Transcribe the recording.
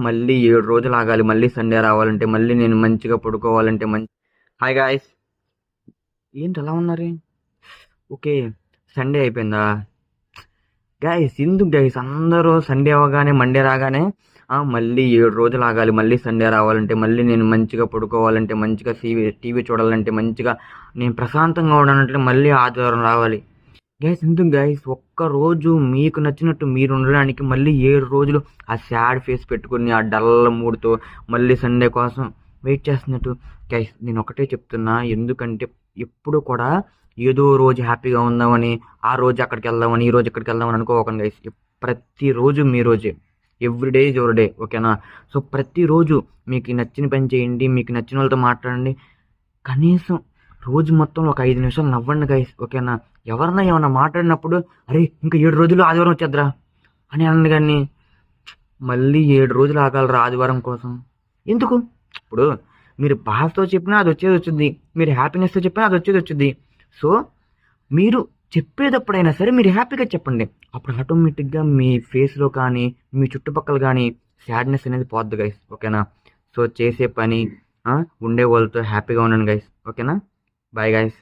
మళ్ళీ 7 రోజులు ఆగాలి, మళ్ళీ సండే రావాలంటే, మళ్ళీ నేను మంచిగా పడుకోవాలంటే హాయ్ గాయ్స్, ఏంటి అలా ఉన్నారు? ఓకే, సండే అయిపోయిందా గైస్? ఎందుకు గైస్ అందరూ సండే అవ్వగానే మండే రాగానే మళ్ళీ 7 రోజులు ఆగాలి, మళ్ళీ సండే రావాలంటే, మళ్ళీ నేను మంచిగా పడుకోవాలంటే, మంచిగా టీవీ చూడాలంటే, మంచిగా నేను ప్రశాంతంగా ఉండాలంటే మళ్ళీ ఆదివారం రావాలి. గైస్ ఎందుకు గైస్? ఒక్కరోజు మీకు నచ్చినట్టు మీరు ఉండడానికి మళ్ళీ 7 రోజులు ఆ సాడ్ ఫేస్ పెట్టుకుని ఆ డల్ మూడ్తో మళ్ళీ సండే కోసం వెయిట్ చేస్తున్నట్టు. గైస్ నేను ఒకటే చెప్తున్నా, ఎందుకంటే ఎప్పుడు కూడా ఏదో రోజు హ్యాపీగా ఉందామని, ఆ రోజు అక్కడికి వెళ్దామని, ఈ రోజు ఇక్కడికి వెళ్దామని అనుకోకండి గైస్. ప్రతిరోజు మీ రోజే, ఎవ్రీడే ఇస్ యువర్ డే, ఓకేనా? సో ప్రతిరోజు మీకు నచ్చిన పని చేయండి, మీకు నచ్చిన వాళ్ళతో మాట్లాడండి. కనీసం రోజు మొత్తంలో ఒక 5 నిమిషాలు నవ్వండి గైస్, ఓకేనా? ఎవరన్నా ఏమన్నా మాట్లాడినప్పుడు అరే ఇంకా 7 రోజులు ఆదివారం వచ్చేద్రా అని అనండి, కానీ మళ్ళీ 7 రోజులు ఆగాలరా ఆదివారం కోసం ఎందుకు? ఇప్పుడు మీరు బాధతో చెప్పినా అది వచ్చేది వచ్చింది, మీరు హ్యాపీనెస్తో చెప్పినా అది వచ్చేది వచ్చింది. సో మీరు చెప్పేటప్పుడైనా సరే మీరు హ్యాపీగా చెప్పండి, అప్పుడు ఆటోమేటిక్గా మీ ఫేస్లో కానీ మీ చుట్టుపక్కల కానీ సాడ్నెస్ అనేది పోద్ది గైస్, ఓకేనా? సో చేసే పని ఉండే వాళ్ళతో హ్యాపీగా ఉండండి గైస్, ఓకేనా? Bye guys.